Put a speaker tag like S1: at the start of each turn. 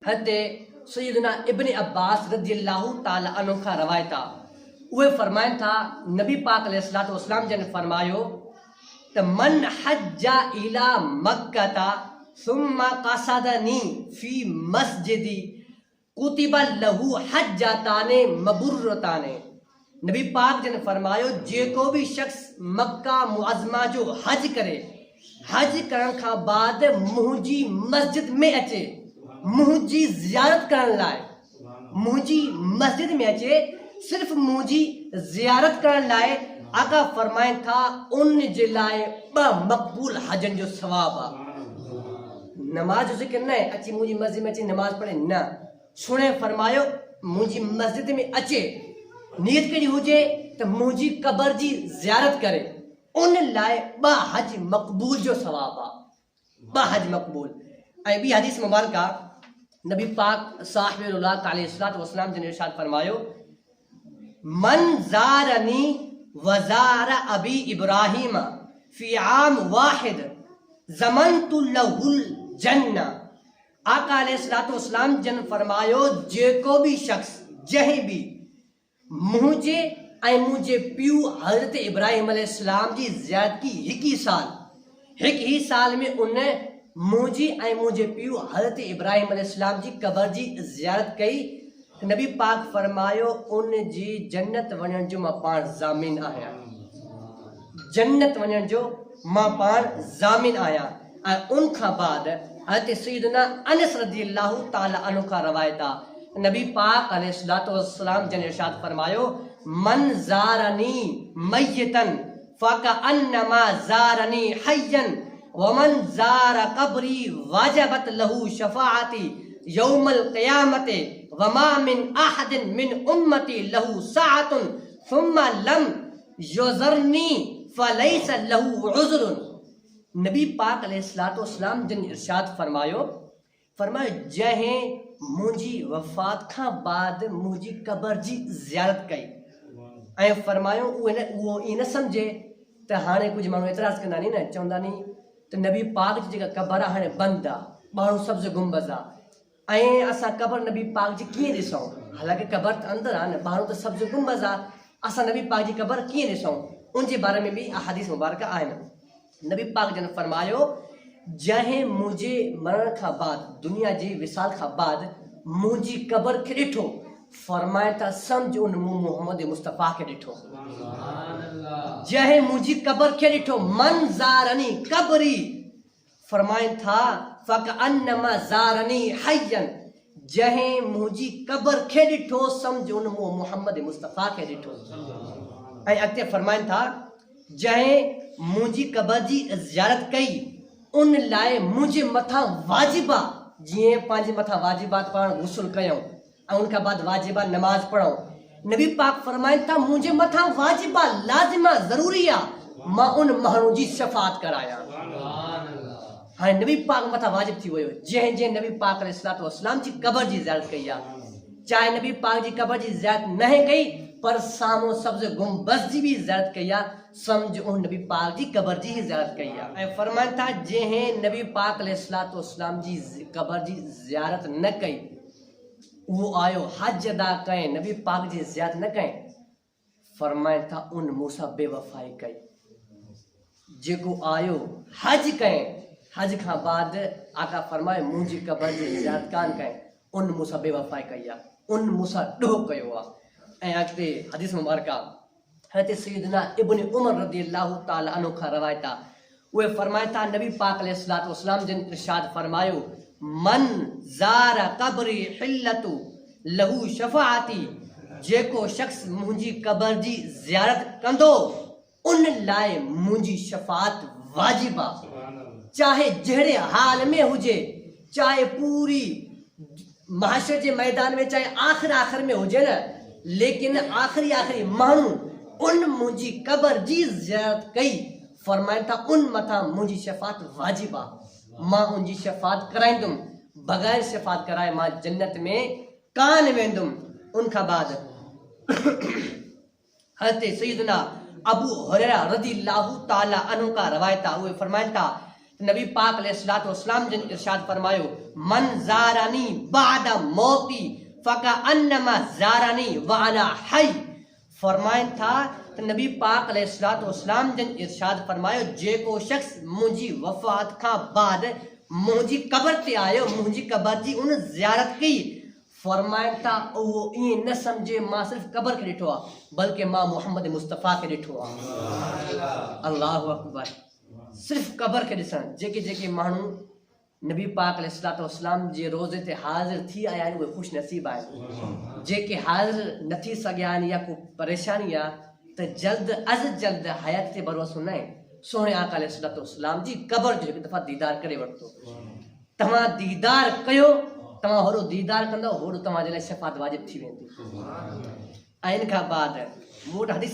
S1: हज़रत सैयदना इब्न अब्बास रज़ियल्लाहु ताला अन्हु का रवायत उहे फरमाइन था नबी पाक अलैहिस्सलातु वस्सलाम जन फरमायो त मन हज्जा इला मक्का सुम्मा कसदनी फी मस्जिदी कुतिबा लहू हज्जाताने मबुर्रताने। नबी पाक जन फरमायो जेको भी शख्स मक्का मुअज़्ज़मा जो हज करे, हज करण खां बाद मुंहिंजी मस्जिद में अचे, मुंहिंजी ज़ियारत करण लाइ, मुंहिंजी मस्जिद में अचे, सिर्फ़ मुंहिंजी ज़ियारत करण लाइ, आका फरमाइन था उन जे लाइ 2 मक़बूल हजन जो सवाब आहे। नमाज जो ज़िक्र न अची मुंहिंजी मस्जिद में अची नमाज पढ़े न, सुणे फरमायो मुंहिंजी मस्जिद में अचे, नियत कहिड़ी हुजे त मुंहिंजी क़बर जी ज़ियारत करे, उन लाइ 2 हज मक़बूल जो सवाब आहे, 2 हज मक़बूल। ऐं ॿी हदीस मुबारका नबी पाक साहिबुल्लाह अलैहिस्सलातु वस्सलाम जिन इरशाद फरमायो मन ज़ारनी वज़ार अबी इब्राहिम फी आम वाहिद ज़मनतु लहुल जन्ना। आका अलैहिस्सलातु वस्सलाम जन फरमायो जेको भी शख्स जहीं भी मुझे ऐं मुंहिंजे पीउ हज़रत इब्राहिम अलैहिस्सलाम जी ज़ियारत की हिक ही साल में उन मुंहिंजी ऐं मुंहिंजे पीउ हज़रत इब्राहिम अलैहिस्सलाम जी क़बर जी ज़ियारत कई, नबी पाक फरमायो उन जी जन्नत वञण जो मां पाण ज़ामिन आहियां, जन्नत वञण जो मां पाण ज़ामिन आहियां। ऐं उन खां बाद हज़रत सैयदना अनस रज़ियल्लाहु ताला अन्हु का रवायत आहे नबी पाक अलैहिस्सलातु वस्सलाम जन इरशाद फरमायो मन ज़ारनी मय्यतन फकअन्नमा ज़ारनी हय्यन वमन ज़ार क़ब्री वाजबत लहू शफ़ाअती यौमल क़ियामति वमा मिन अहदिन मिन उम्मती लहू साअतुन सुम्मा लम युज़रनी फलैसा लहू उज़्रुन। नबी पाक अलैहिस्सलातु वस्सलाम जिन इरशाद फरमायो जंहिं मुंहिंजी वफ़ात खां बाद मुंहिंजी क़बर जी ज़ियारत कई ऐं फरमायो उहो ईअं न सम्झे त हाणे कुझु माण्हू एतिराज़ कंदा नी न, चवंदा नी त नबी पाक जी जेका क़बर आहे हाणे बंदि आहे, ॿाहिरों सब्ज़ गुंबज़ आहे ऐं असां क़बर नबी पाक जी कीअं ॾिसूं, हालांकि क़बर त अंदरि आहे न, ॿाहिरों त सब्ज़ गुंबज़ आहे, असां नबी पाक जी क़बर कीअं ॾिसूं, उन जे बारे में बि हदीस मुबारक आहिनि। नबी पाक जन फरमायो जंहिं मुंहिंजे मरण खां बाद, दुनिया जी विसाल खां बाद मुंहिंजी क़बर खे ॾिठो, फरमाए था सम्झ उन मूं मोहम्मद मुस्तफ़ा खे ॾिठो। जंहिं मुंहिंजी क़बर खे ॾिठो मन ज़ारनी क़बरी, फरमाइनि था फकअन्नमा ज़ारनी हय्यन, जंहिं मुंहिंजी क़बर खे ॾिठो सम्झ उन मूं मोहम्मद मुस्तफ़ा खे ॾिठो। ऐं अॻिते फरमाइनि था जंहिं मुंहिंजी क़बर जी ज़ियारत कई उन लाइ मुंहिंजे मथां वाजिबा, जीअं पंहिंजे मथां वाजिबात पाण गुस्ल कयूं ऐं उन खां बाद वाजिबा नमाज पढ़ूं, नबी पाक फरमाइनि था मुंहिंजे मथां वाजिबा लाज़िमा ज़रूरी आहे मां उन माण्हू जी शफ़ाअत करायां। हाणे नबी पाक मथां वाजिब थी वियो जंहिं नबी पाक अलैहिस्सलातु वस्सलाम जी क़बर जी ज़ियारत कई आहे, चाहे नबी पाक जी क़बर जी ज़ियारत न कई पर साम्हूं सब्ज़ गुंबज़ जी भी ज़ियारत कई आहे, सम्झ उन नबी पाक जी क़बर जी ही ज़ियारत कई आहे। ऐं फरमाइनि था जंहिं नबी पाक अलैहिस्सलातु वस्सलाम जी क़बर जी ज़ियारत न कई उहो आयो हज अदा कई, नबी पाक जी ज़ियारत न कई, फरमाइनि था उन मूंसां बेवफ़ाई कई। जेको आयो हज कई, हज खां बाद आका फरमाए मुंहिंजी क़बर जी ज़ियारत कान कई, उन मूंसां बेवफ़ाई कई आहे, उन मूंसां ॾोह कयो आहे। ऐं अॻिते हदीस मुबारका हज़रत सैयदना इब्न उमर रज़ियल्लाहु ताला अन्हु खां रवायत आहे उहे फरमाइनि था नबी पाक अलैहिस्सलातु वस्सलाम जिन इरशाद फरमायो मन ज़ार क़ब्री हिल्लतु लहू शफ़ाअती, जेको शख्स मुंहिंजी क़बर जी ज़ियारत कंदो उन लाइ मुंहिंजी शफ़ाअत वाजिब आहे, चाहे जहिड़े हाल में हुजे, चाहे पूरी महशर जे मैदान में, चाहे आख़िर में हुजे न, लेकिन आख़िरी माण्हू उन मुंहिंजी क़बर जी ज़ियारत कई, फरमाइनि था उन मथां मुंहिंजी शफ़ाअत वाजिब आहे, मां उनजी शफ़ाअत कराईंदुमि, बग़ैर शफ़ाअत कराए मां जन्नत में कान वेंदुमि। उन खां बाद हज़रत सैयदना अबू हुरैरा रज़ियल्लाहु ताला अन्हु का रवायत आहे उहे फरमाइनि था नबी पाक अलैहिस्सलातु वस्सलाम जिन इरशाद फरमायो मन ज़ारानी बादा मौती फका अन्नमा ज़ारानी व अना हय। फरमाइन था तो नबी पाक अलैहिस्सलातु वस्सलाम जिन इरशाद फरमायो जेको शख्स मुंहिंजी वफ़ात खां बाद मुंहिंजी कब्र ते आयो मुंहिंजी कब्र जी उन ज़ियारत कई। फरमाइन था उहो ईअं न सम्झे मां सिर्फ़ कब्र खे ॾिठो आहे बल्कि मां मोहम्मद मुस्तफ़ा खे ॾिठो आहे। अल्लाहु अकबर। सिर्फ़ कब्र खे ॾिसण जेके जेके माण्हू नबी पाक अलैहिस्सलातु वस्सलाम जे रोज़े ते हाज़िर थी आया आहिनि उहे ख़ुशि नसीब आहिनि। जेके हाज़िर न थी सघिया आहिनि या को परेशानी आहे त जल्द अज़ जल्द हयात ते भरोसो न आहे। सोणे आका अलैहिस्सलातु वस्सलाम जी कब्र जो हिकु दफ़ा दीदार करे वठो। तव्हां दीदार कयो तव्हां होड़ो दीदार कंदव होड़ो तव्हांजे लाइ शफ़ाअत वाजिब थी वेंदी। ऐं इन खां बाद मूं वटि हदीस